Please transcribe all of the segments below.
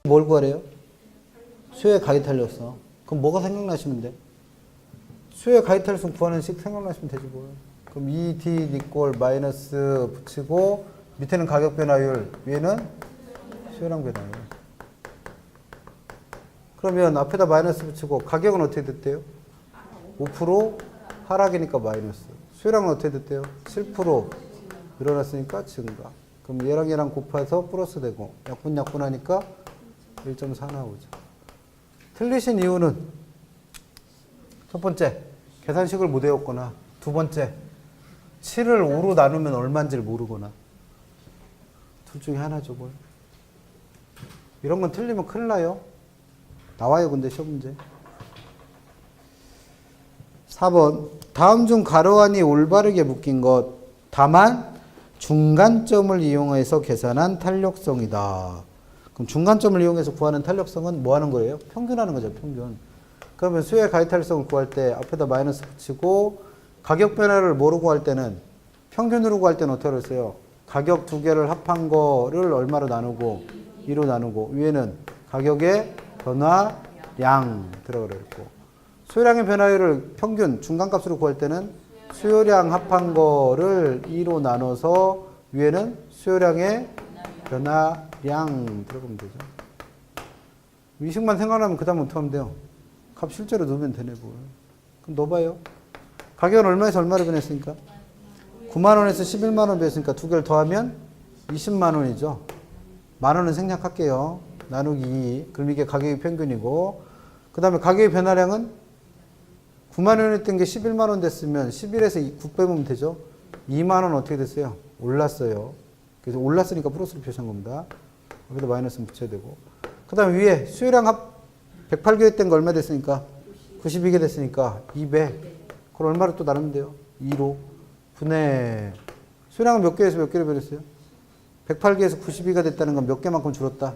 뭘 구하래요? 수요의 가위 탄력성. 그럼 뭐가 생각나시면 돼? 수요의 가위 탄력성 구하는 식 생각나시면 되지 뭘. 그럼 ED 이꼴 마이너스 붙이고 밑에는 가격 변화율, 위에는 수요량 변화율. 그러면 앞에다 마이너스 붙이고 가격은 어떻게 됐대요? 5% 하락이니까 마이너스. 수요량은 어떻게 됐대요? 7% 늘어났으니까 증가. 그럼 얘랑 곱해서 플러스 되고 약분하니까 1.4 나오죠. 틀리신 이유는 첫 번째, 계산식을 못 외웠거나 두 번째, 7을 5로 나누면 얼마인지를 모르거나 둘 중에 하나죠. 뭘. 이런 건 틀리면 큰일 나요. 나와요. 근데 시험 문제. 4번 다음 중 가로안이 올바르게 묶인 것 다만 중간점을 이용해서 계산한 탄력성이다. 그럼 중간점을 이용해서 구하는 탄력성은 뭐 하는 거예요? 평균하는 거죠. 평균. 그러면 수요의 가위 탄력성을 구할 때 앞에다 마이너스 붙이고 가격 변화를 뭐로 구할 때는 평균으로 구할 때는 어떻게 했어요? 가격 두 개를 합한 거를 얼마로 나누고 2로 나누고 위에는 가격의 변화량 들어가 있고 수요량의 변화율을 평균 중간값으로 구할 때는 수요량 합한 거를 2로 나눠서 위에는 수요량의 변화량 들어가면 되죠. 이 식만 생각나면 그 다음 어떻게 하면 돼요? 값 실제로 넣으면 되네 뭘. 그럼 넣어봐요. 가격은 얼마에서 얼마로 변했으니까? 9만원에서 11만원 변했으니까 두 개를 더하면 20만원이죠. 만원은 생략할게요. 나누기 2. 그럼 이게 가격의 평균이고 그 다음에 가격의 변화량은 9만원 했던 게 11만원 됐으면 11에서 9 빼면 되죠. 2만원 어떻게 됐어요? 올랐어요. 그래서 올랐으니까 플러스를 표시한 겁니다. 여기다 마이너스는 붙여야 되고 그 다음에 위에 수요량 합 108개 했던 거 얼마 됐으니까 92개 됐으니까 200 그걸 얼마로 또 나누면 돼요? 2로 분해 수요량은 몇 개에서 몇 개로 변했어요? 108개에서 92가 됐다는 건 몇 개만큼 줄었다?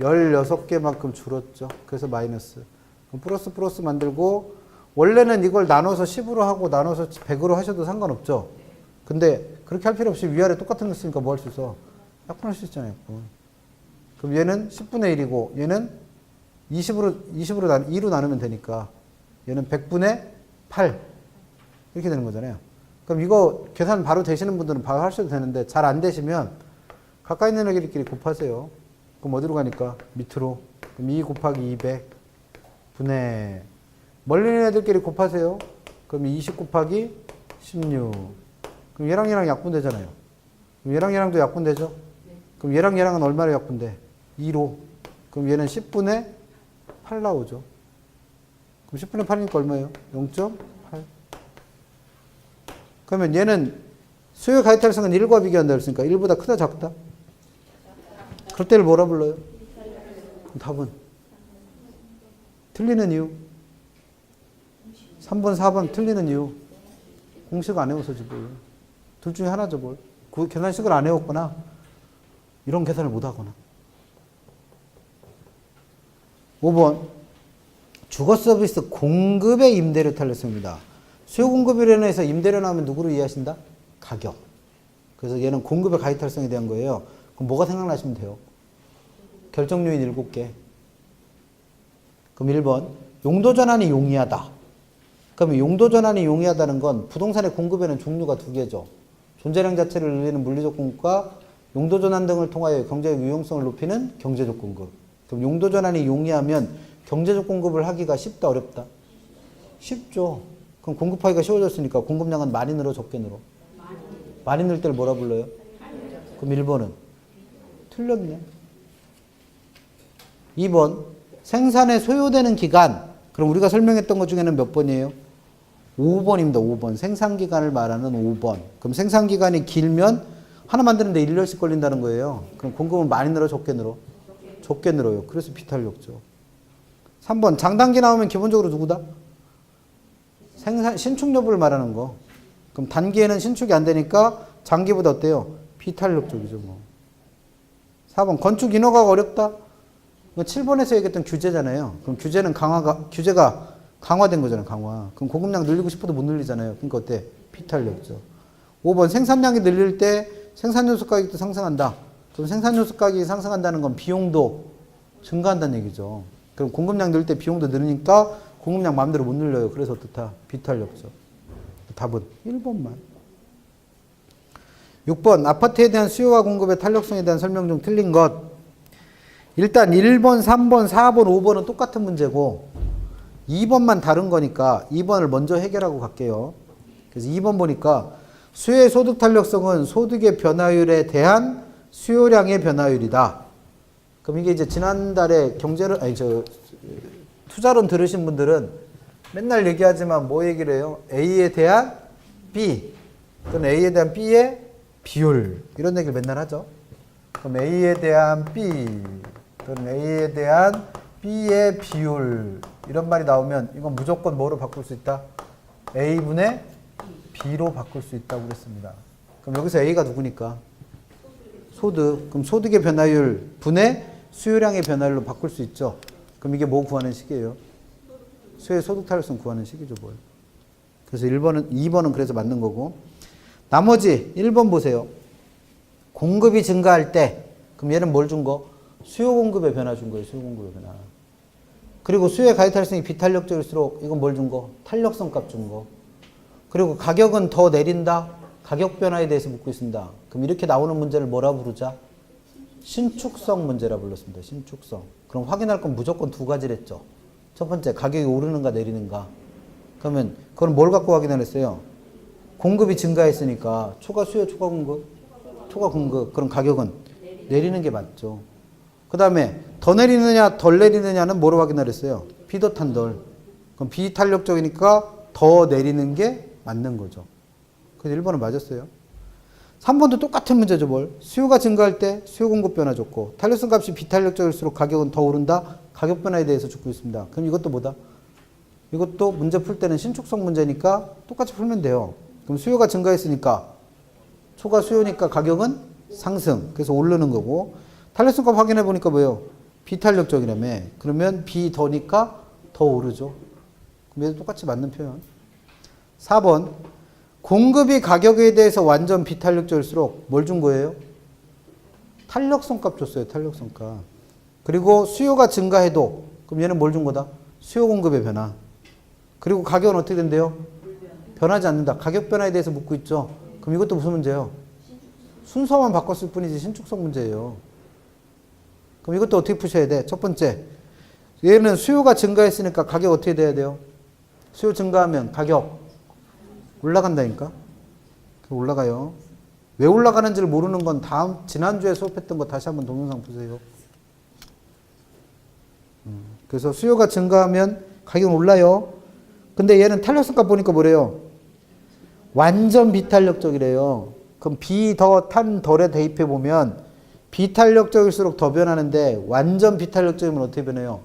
16개만큼 줄었죠. 그래서 마이너스. 그럼 플러스 만들고 원래는 이걸 나눠서 10으로 하고 나눠서 100으로 하셔도 상관없죠. 근데 그렇게 할 필요 없이 위아래 똑같은 거 쓰니까 뭐 할 수 있어? 약분할 수 있잖아요. 약분. 그럼 얘는 10분의 1이고 얘는 2로 나누면 되니까 얘는 100분의 8 이렇게 되는 거잖아요. 그럼 이거 계산 바로 되시는 분들은 바로 하셔도 되는데 잘 안 되시면 가까이 있는 애들끼리 곱하세요. 그럼 어디로 가니까? 밑으로. 그럼 2 곱하기 200 분의 멀리 있는 애들끼리 곱하세요. 그럼 20 곱하기 16 그럼 얘랑 약분되잖아요. 그럼 얘랑도 약분되죠? 그럼 얘랑은 얼마로 약분돼? 2로. 그럼 얘는 10분의 8 나오죠. 그럼 10분의 8이니까 얼마예요? 0.8. 그러면 얘는 수요 가위 탄력성은 1과 비교한다 그랬으니까 1보다 크다 작다? 그럴 때를 뭐라 불러요? 답은? 틀리는 이유? 3번, 4번 틀리는 이유? 공식 안 외워서 지금. 둘 중에 하나죠, 뭘. 그 계산식을 안 외웠거나 이런 계산을 못 하거나. 5번. 주거 서비스 공급의 임대료 탄력성입니다. 수요 공급에 인해서 임대료 나오면 누구로 이해하신다? 가격. 그래서 얘는 공급의 가위 탄력성에 대한 거예요. 그럼 뭐가 생각나시면 돼요? 결정 요인 7개. 그럼 1번. 용도 전환이 용이하다. 그러면 용도 전환이 용이하다는 건 부동산의 공급에는 종류가 2개죠. 존재량 자체를 늘리는 물리적 공급과 용도 전환 등을 통하여 경제적 유용성을 높이는 경제적 공급. 그럼 용도 전환이 용이하면 경제적 공급을 하기가 쉽다 어렵다? 쉽죠. 그럼 공급하기가 쉬워졌으니까 공급량은 많이 늘어 적게 늘어? 많이 늘 때를 뭐라 불러요? 그럼 1번은? 틀렸네. 2번. 생산에 소요되는 기간. 그럼 우리가 설명했던 것 중에는 몇 번이에요? 5번입니다. 5번. 생산기간을 말하는 5번. 그럼 생산기간이 길면 하나 만드는데 1년씩 걸린다는 거예요. 그럼 공급은 많이 늘어 적게 늘어? 적게 늘어요. 그래서 비탄력죠. 3번. 장단기 나오면 기본적으로 누구다? 신축 여부를 말하는 거. 그럼 단기에는 신축이 안 되니까 장기보다 어때요? 비탄력 쪽이죠. 뭐. 4번. 건축 인허가가 어렵다? 7번에서 얘기했던 규제잖아요. 그럼 규제가 강화된 거잖아요. 강화. 그럼 공급량 늘리고 싶어도 못 늘리잖아요. 그러니까 어때? 비탄력죠. 5번. 생산량이 늘릴 때 생산요소 가격도 상승한다. 그럼 생산요소 가격이 상승한다는 건 비용도 증가한다는 얘기죠. 그럼 공급량 늘 때 비용도 늘으니까 공급량 마음대로 못 늘려요. 그래서 어떻다? 비탄력적. 답은 1번만. 6번 아파트에 대한 수요와 공급의 탄력성에 대한 설명 중 틀린 것. 일단 1번, 3번, 4번, 5번은 똑같은 문제고 2번만 다른 거니까 2번을 먼저 해결하고 갈게요. 그래서 2번 보니까 수요의 소득 탄력성은 소득의 변화율에 대한 수요량의 변화율이다. 그럼 이게 이제 지난달에 투자론 들으신 분들은 맨날 얘기하지만 뭐 얘기를 해요? A에 대한 B 또는 A에 대한 B의 비율 이런 얘기를 맨날 하죠. 그럼 A에 대한 B 또는 A에 대한 B의 비율 이런 말이 나오면 이건 무조건 뭐로 바꿀 수 있다? A분의 B로 바꿀 수 있다고 그랬습니다. 그럼 여기서 A가 누구니까? 소득. 그럼 소득의 변화율 분의 수요량의 변화율로 바꿀 수 있죠. 그럼 이게 뭐 구하는 식이에요? 수요의 소득 탄력성 구하는 식이죠, 뭘. 그래서 2번은 그래서 맞는 거고. 나머지 1번 보세요. 공급이 증가할 때, 그럼 얘는 뭘 준 거? 수요 공급의 변화 준 거예요, 수요 공급의 변화. 그리고 수요의 가격 탄력성이 비탄력적일수록 이건 뭘 준 거? 탄력성 값 준 거. 그리고 가격은 더 내린다? 가격 변화에 대해서 묻고 있습니다. 그럼 이렇게 나오는 문제를 뭐라 부르자? 신축성 문제라 불렀습니다. 신축성. 그럼 확인할 건 무조건 두 가지랬죠. 첫 번째, 가격이 오르는가 내리는가. 그러면 그건 뭘 갖고 확인을 했어요? 공급이 증가했으니까 초과 수요, 초과 공급, 초과 공급. 그럼 가격은 내리는 게 맞죠. 그 다음에 더 내리느냐 덜 내리느냐는 뭐로 확인을 했어요? 비더탄 덜. 그럼 비탄력적이니까 더 내리는 게 맞는 거죠. 그래서 1번은 맞았어요. 3번도 똑같은 문제죠, 뭘. 수요가 증가할 때 수요 공급 변화 좋고 탄력성 값이 비탄력적일수록 가격은 더 오른다. 가격 변화에 대해서 줍고 있습니다. 그럼 이것도 뭐다? 이것도 문제 풀 때는 신축성 문제니까 똑같이 풀면 돼요. 그럼 수요가 증가했으니까 초과 수요니까 가격은 상승. 그래서 오르는 거고 탄력성 값 확인해 보니까 뭐예요? 비탄력적이라며. 그러면 비 더니까 더 오르죠. 그럼 얘도 똑같이 맞는 표현. 4번 공급이 가격에 대해서 완전 비탄력적일수록 뭘 준 거예요? 탄력성 값 줬어요. 탄력성 값. 그리고 수요가 증가해도 그럼 얘는 뭘 준 거다? 수요 공급의 변화. 그리고 가격은 어떻게 된대요? 변하지 않는다. 가격 변화에 대해서 묻고 있죠. 그럼 이것도 무슨 문제예요? 순서만 바꿨을 뿐이지 신축성 문제예요. 그럼 이것도 어떻게 푸셔야 돼? 첫 번째, 얘는 수요가 증가했으니까 가격 어떻게 돼야 돼요? 수요 증가하면 가격 올라간다니까? 올라가요. 왜 올라가는지를 모르는 건 지난주에 수업했던 거 다시 한번 동영상 보세요. 그래서 수요가 증가하면 가격은 올라요. 근데 얘는 탄력성 값 보니까 뭐래요? 완전 비탄력적이래요. 그럼 비 더 탄 덜에 대입해 보면 비탄력적일수록 더 변하는데 완전 비탄력적이면 어떻게 변해요?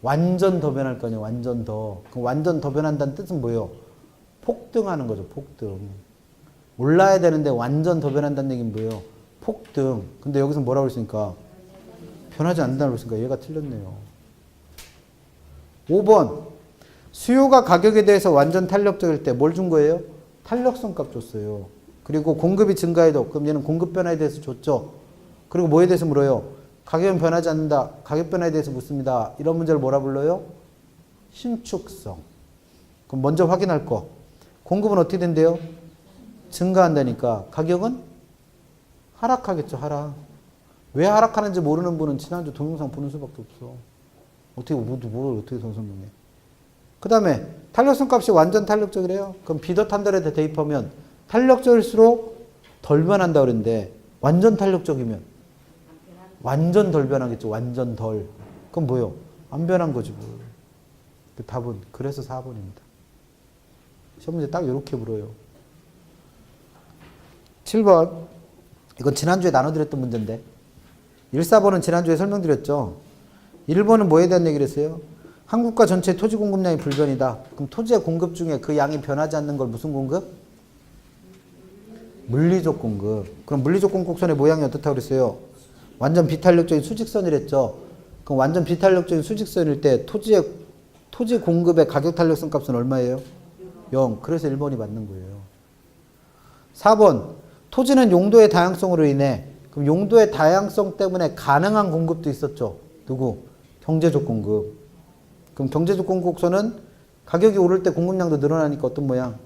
완전 더 변할 거 아니에요. 완전 더. 그럼 완전 더 변한다는 뜻은 뭐예요? 폭등하는 거죠. 폭등. 올라야 되는데 완전 더 변한다는 얘기는 뭐예요? 폭등. 근데 여기서 뭐라고 했으니까? 변하지 않는다고 했으니까 얘가 틀렸네요. 5번. 수요가 가격에 대해서 완전 탄력적일 때 뭘 준 거예요? 탄력성 값 줬어요. 그리고 공급이 증가해도 그럼 얘는 공급 변화에 대해서 줬죠. 그리고 뭐에 대해서 물어요? 가격은 변하지 않는다. 가격 변화에 대해서 묻습니다. 이런 문제를 뭐라 불러요? 신축성. 그럼 먼저 확인할 거. 공급은 어떻게 된대요? 증가한다니까. 가격은 하락하겠죠. 하락. 왜 하락하는지 모르는 분은 지난주 동영상 보는 수밖에 없어. 어떻게 뭘 어떻게 설명해? 그 다음에 탄력성 값이 완전 탄력적이래요. 그럼 비더 탄달에 대입하면 탄력적일수록 덜 변한다 그랬는데 완전 탄력적이면 완전 덜 변하겠죠. 완전 덜. 그럼 뭐요? 안 변한 거지 뭐. 그 답은 그래서 4번입니다. 시험 문제 딱 이렇게 물어요. 7번. 이건 지난주에 나눠드렸던 문제인데 1, 4번은 지난주에 설명드렸죠. 1번은 뭐에 대한 얘기를 했어요? 한국과 전체 토지 공급량이 불변이다. 그럼 토지의 공급 중에 그 양이 변하지 않는 걸 무슨 공급? 물리적 공급. 그럼 물리적 공급선의 모양이 어떻다고 그랬어요? 완전 비탄력적인 수직선이랬죠. 그럼 완전 비탄력적인 수직선일 때 토지 공급의 가격 탄력성 값은 얼마예요? 0. 그래서 1번이 맞는 거예요. 4번. 토지는 용도의 다양성으로 인해 그럼 용도의 다양성 때문에 가능한 공급도 있었죠. 누구? 경제적 공급. 그럼 경제적 공급 곡선은 가격이 오를 때 공급량도 늘어나니까 어떤 모양?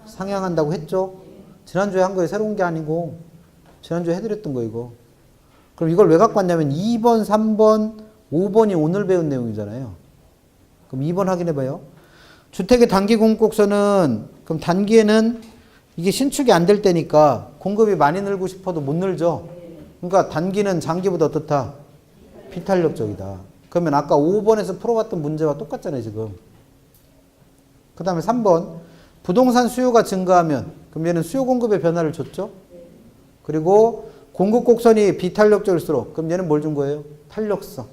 상향한다고 했죠? 지난주에 한 거예요. 새로운 게 아니고. 지난주에 해드렸던 거 이거. 그럼 이걸 왜 갖고 왔냐면 2번, 3번, 5번이 오늘 배운 내용이잖아요. 그럼 2번 확인해봐요. 주택의 단기 공급 곡선은 그럼 단기에는 이게 신축이 안 될 때니까 공급이 많이 늘고 싶어도 못 늘죠. 그러니까 단기는 장기보다 어떻다? 비탄력적이다. 그러면 아까 5번에서 풀어봤던 문제와 똑같잖아요, 지금. 그 다음에 3번. 부동산 수요가 증가하면, 그럼 얘는 수요 공급의 변화를 줬죠? 그리고 공급 곡선이 비탄력적일수록, 그럼 얘는 뭘 준 거예요? 탄력성.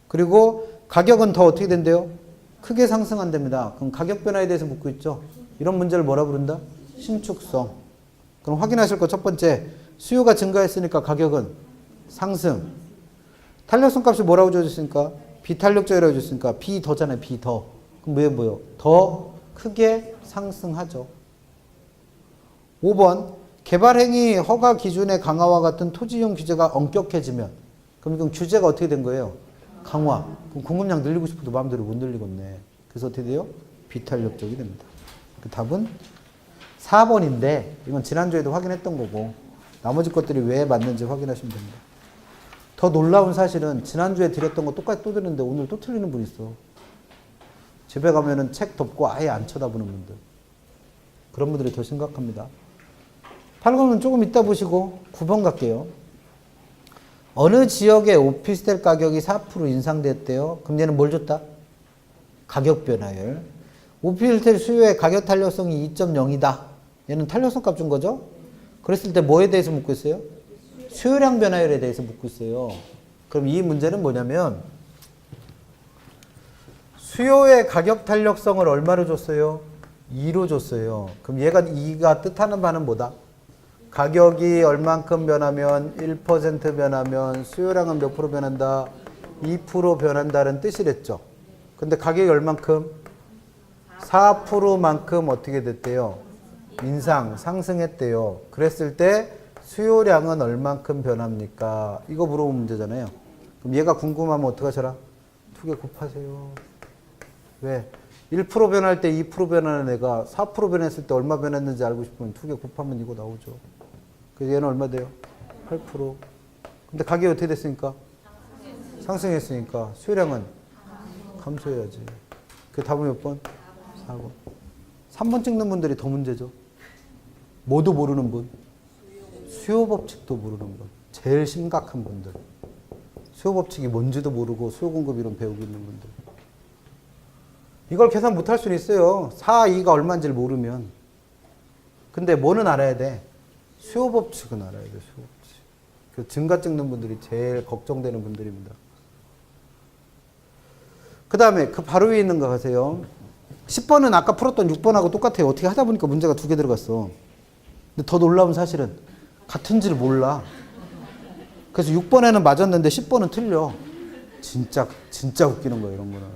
그리고 가격은 더 어떻게 된대요? 크게 상승한답니다. 그럼 가격 변화에 대해서 묻고 있죠? 이런 문제를 뭐라 부른다? 신축성. 그럼 확인하실 거 첫 번째. 수요가 증가했으니까 가격은 상승. 탄력성 값이 뭐라고 줘줬으니까? 비탄력적이라고 줬으니까 B 더잖아요. B 더. 그럼 왜 뭐요? 더 크게 상승하죠. 5번. 개발행위 허가 기준의 강화와 같은 토지이용 규제가 엄격해지면 그럼 이건 규제가 어떻게 된 거예요? 강화. 그럼 공급량 늘리고 싶어도 마음대로 못 늘리겠네. 그래서 어떻게 돼요? 비탄력적이 됩니다. 그 답은 4번인데 이건 지난주에도 확인했던 거고 나머지 것들이 왜 맞는지 확인하시면 됩니다. 더 놀라운 사실은 지난주에 드렸던 거 똑같이 또 드렸는데 오늘 또 틀리는 분 있어. 집에 가면은 책 덮고 아예 안 쳐다보는 분들. 그런 분들이 더 심각합니다. 8번은 조금 이따 보시고 9번 갈게요. 어느 지역의 오피스텔 가격이 4% 인상됐대요. 그럼 얘는 뭘 줬다? 가격 변화율. 오피스텔 수요의 가격 탄력성이 2.0이다. 얘는 탄력성 값 준 거죠? 그랬을 때 뭐에 대해서 묻고 있어요? 수요량 변화율에 대해서 묻고 있어요. 그럼 이 문제는 뭐냐면 수요의 가격 탄력성을 얼마로 줬어요? 2로 줬어요. 그럼 얘가 2가 뜻하는 바는 뭐다? 가격이 얼만큼 변하면 1% 변하면 수요량은 몇 프로 변한다? 2% 변한다는 뜻이랬죠. 근데 가격이 얼만큼? 4%만큼 어떻게 됐대요? 상승했대요. 그랬을 때 수요량은 얼만큼 변합니까? 이거 물어본 문제잖아요. 그럼 얘가 궁금하면 어떡하셔라? 2개 곱하세요. 왜? 1% 변할 때 2% 변하는 애가 4% 변했을 때 얼마 변했는지 알고 싶으면 2개 곱하면 이거 나오죠. 그래서 얘는 얼마 돼요? 8%. 근데 가격이 어떻게 됐으니까? 상승했으니까 수요량은 감소해야지. 그 답은 몇 번? 4번. 3번 찍는 분들이 더 문제죠. 뭐도 모르는 분. 수요 법칙도 모르는 분. 제일 심각한 분들. 수요 법칙이 뭔지도 모르고 수요 공급 이론 배우고 있는 분들. 이걸 계산 못할 수는 있어요. 4, 2가 얼마인지를 모르면. 근데 뭐는 알아야 돼? 수요 법칙은 알아야 돼. 수요 법칙. 그 증가 찍는 분들이 제일 걱정되는 분들입니다. 그 다음에 그 바로 위에 있는 거 가세요. 10번은 아까 풀었던 6번하고 똑같아요. 어떻게 하다 보니까 문제가 2개 들어갔어. 근데 더 놀라운 사실은 같은지를 몰라. 그래서 6번에는 맞았는데 10번은 틀려. 진짜 웃기는 거예요. 이런 거는.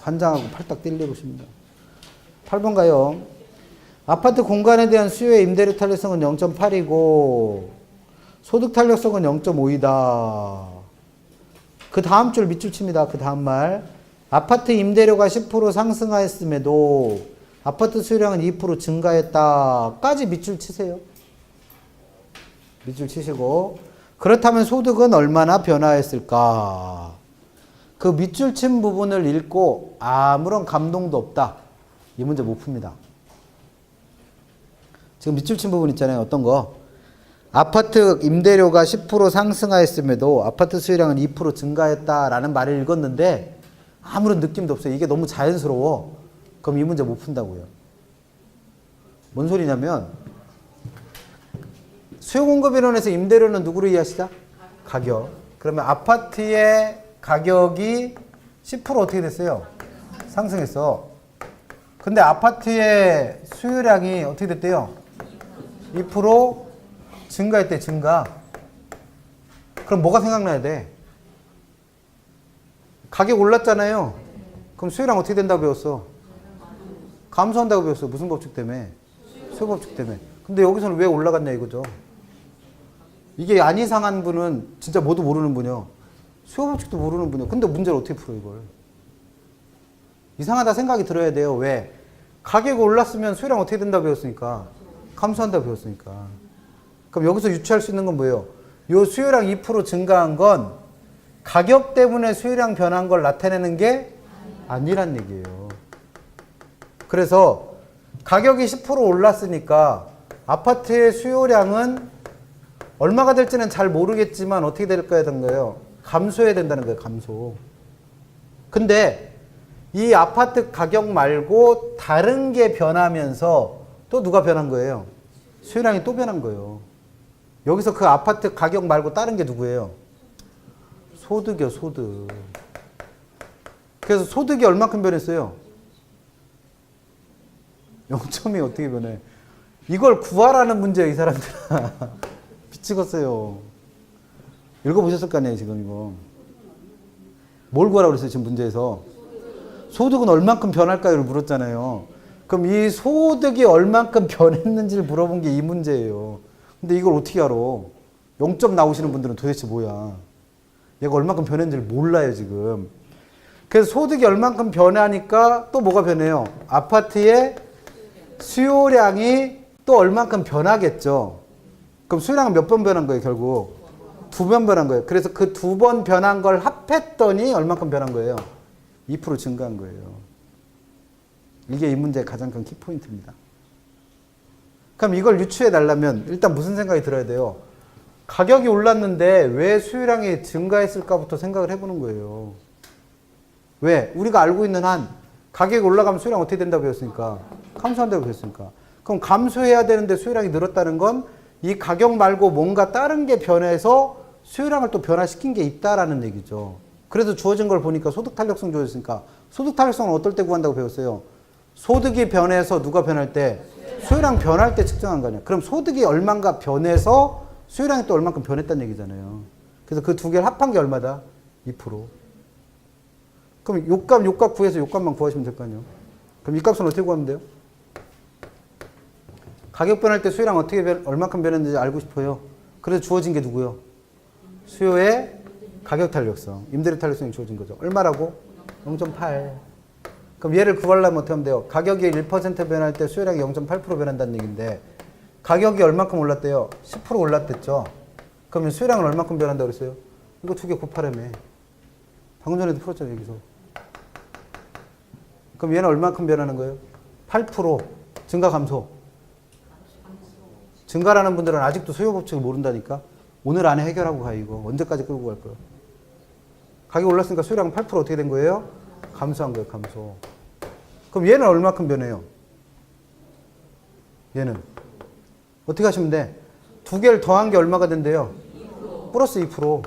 환장하고 팔딱 뛸려고 싶습니다. 8번 가요. 아파트 공간에 대한 수요의 임대료 탄력성은 0.8이고 소득 탄력성은 0.5이다. 그 다음 줄 밑줄 칩니다. 그 다음 말. 아파트 임대료가 10% 상승하였음에도 아파트 수요량은 2% 증가했다. 까지 밑줄 치세요. 밑줄 치시고 그렇다면 소득은 얼마나 변화했을까? 그 밑줄 친 부분을 읽고 아무런 감동도 없다. 이 문제 못 풉니다. 지금 밑줄 친 부분 있잖아요. 어떤 거? 아파트 임대료가 10% 상승하였음에도 아파트 수요량은 2% 증가했다라는 말을 읽었는데 아무런 느낌도 없어요. 이게 너무 자연스러워. 그럼 이 문제 못 푼다고요. 뭔 소리냐면 수요공급이론에서 임대료는 누구로 이해하시자? 가격. 그러면 아파트의 가격이 10% 어떻게 됐어요? 상승했어. 근데 아파트의 수요량이 어떻게 됐대요? 2% 증가했대, 증가. 그럼 뭐가 생각나야 돼? 가격 올랐잖아요. 그럼 수요량 어떻게 된다고 배웠어? 감소한다고 배웠어. 무슨 법칙 때문에? 수요 법칙 때문에. 근데 여기서는 왜 올라갔냐 이거죠. 이게 안 이상한 분은 진짜 뭐도 모르는 분이요. 수요 법칙도 모르는 분이요. 근데 문제를 어떻게 풀어 이걸? 이상하다 생각이 들어야 돼요. 왜? 가격이 올랐으면 수요량 어떻게 된다고 배웠으니까? 감소한다고 배웠으니까. 그럼 여기서 유추할 수 있는 건 뭐예요? 요 수요량 2% 증가한 건 가격 때문에 수요량 변한 걸 나타내는 게 아니란 얘기예요. 그래서 가격이 10% 올랐으니까 아파트의 수요량은 얼마가 될지는 잘 모르겠지만 어떻게 될까야 되는 거예요? 감소해야 된다는 거예요. 감소. 근데 이 아파트 가격 말고 다른 게 변하면서 또 누가 변한 거예요? 수요량이 또 변한 거예요. 여기서 그 아파트 가격 말고 다른 게 누구예요? 소득이요, 소득. 그래서 소득이 얼마큼 변했어요? 0점이 어떻게 변해? 이걸 구하라는 문제예요, 이 사람들아. 미치겠어요. 읽어보셨을 거 아니에요, 지금 이거. 뭘 구하라고 그랬어요, 지금 문제에서? 소득은 얼만큼 변할까요?를 물었잖아요. 그럼 이 소득이 얼만큼 변했는지를 물어본 게 이 문제예요. 근데 이걸 어떻게 알아? 0점 나오시는 분들은 도대체 뭐야? 얘가 얼만큼 변했는지를 몰라요, 지금. 그래서 소득이 얼만큼 변하니까 또 뭐가 변해요? 아파트의 수요량이 또 얼만큼 변하겠죠. 그럼 수요량은 몇 번 변한 거예요, 결국? 2번 변한 거예요. 그래서 그 2번 변한 걸 합했더니 얼만큼 변한 거예요? 2% 증가한 거예요. 이게 이 문제의 가장 큰 키포인트입니다. 그럼 이걸 유추해 달라면 일단 무슨 생각이 들어야 돼요? 가격이 올랐는데 왜 수요량이 증가했을까부터 생각을 해보는 거예요. 왜? 우리가 알고 있는 한 가격이 올라가면 수요량 어떻게 된다고 배웠으니까? 감소한다고 배웠으니까. 그럼 감소해야 되는데 수요량이 늘었다는 건 이 가격 말고 뭔가 다른 게 변해서 수요량을 또 변화시킨 게 있다라는 얘기죠. 그래서 주어진 걸 보니까 소득 탄력성 주어졌으니까 소득 탄력성은 어떨 때 구한다고 배웠어요? 소득이 변해서 누가 변할 때? 수요량 변할 때 측정한 거 아니야. 그럼 소득이 얼만가 변해서 수요량이 또 얼만큼 변했다는 얘기잖아요. 그래서 그 두 개를 합한 게 얼마다? 2%. 그럼 요값 구해서 요값만 구하시면 될 거 아니에요. 그럼 이 값은 어떻게 구하면 돼요? 가격 변할 때 수요량 얼만큼 변했는지 알고 싶어요. 그래서 주어진 게 누구요? 수요의 가격 탄력성, 임대료 탄력성이 주어진 거죠. 얼마라고? 0.8. 그럼 얘를 구하려면 어떻게 하면 돼요? 가격이 1% 변할 때 수요량이 0.8% 변한다는 얘기인데 가격이 얼만큼 올랐대요? 10% 올랐댔죠. 그러면 수요량은 얼만큼 변한다고 그랬어요? 이거 두 개 곱하라며. 방금 전에도 풀었잖아요, 여기서. 그럼 얘는 얼만큼 변하는 거예요? 8% 증가 감소. 증가라는 분들은 아직도 수요 법칙을 모른다니까. 오늘 안에 해결하고 가 이거. 언제까지 끌고 갈 거야? 가격이 올랐으니까 수요량은 8% 어떻게 된 거예요? 감소한 거예요, 감소. 그럼 얘는 얼마큼 변해요? 얘는 어떻게 하시면 돼? 두 개를 더한 게 얼마가 된대요? 2%. 플러스 2%.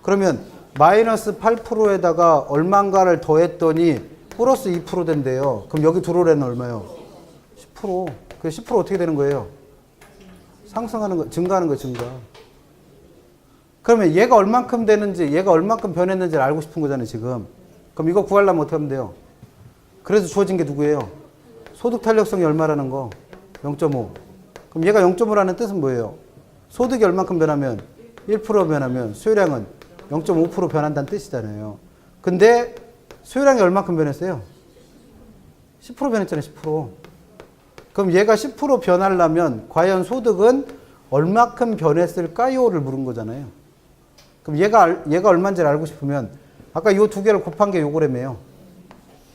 그러면 마이너스 8%에다가 얼마인가를 더했더니 플러스 2% 된대요. 그럼 여기 들어오려면 얼마요? 10%. 그 10% 어떻게 되는 거예요? 상승하는 거, 증가하는 거예요, 증가. 그러면 얘가 얼만큼 되는지, 얘가 얼만큼 변했는지를 알고 싶은 거잖아요, 지금. 그럼 이거 구하려면 어떻게 하면 돼요? 그래서 주어진 게 누구예요? 소득 탄력성이 얼마라는 거? 0.5. 그럼 얘가 0.5라는 뜻은 뭐예요? 소득이 얼만큼 변하면? 1% 변하면 수요량은 0.5% 변한다는 뜻이잖아요. 근데 수요량이 얼만큼 변했어요? 10% 변했잖아요, 10%. 그럼 얘가 10% 변하려면 과연 소득은 얼마큼 변했을까요?를 물은 거잖아요. 그럼 얘가 얼마인지를 알고 싶으면 아까 이 두 개를 곱한 게 요거라며요.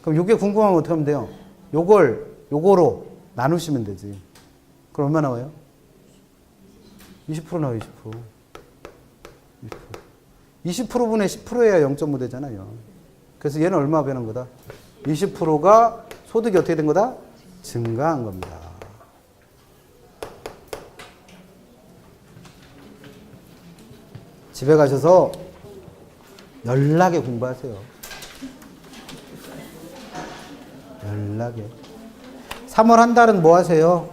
그럼 요게 궁금하면 어떻게 하면 돼요? 요거로 나누시면 되지. 그럼 얼마 나와요? 20% 나와요, 20%. 20%분의 10%여야 0.5 되잖아요. 그래서 얘는 얼마 변한 거다? 20%가 소득이 어떻게 된 거다? 증가한 겁니다. 집에 가셔서 연락에 공부하세요. 연락에. 3월 한 달은 뭐 하세요?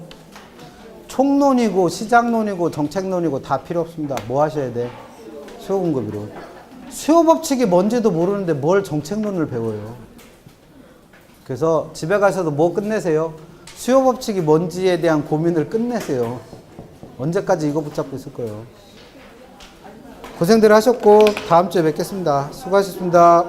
총론이고 시장론이고 정책론이고 다 필요 없습니다. 뭐 하셔야 돼? 수요공급으로. 수요 법칙이 뭔지도 모르는데 뭘 정책론을 배워요. 그래서 집에 가셔도 뭐 끝내세요? 수요 법칙이 뭔지에 대한 고민을 끝내세요. 언제까지 이거 붙잡고 있을 거예요? 고생들 하셨고 다음 주에 뵙겠습니다. 수고하셨습니다.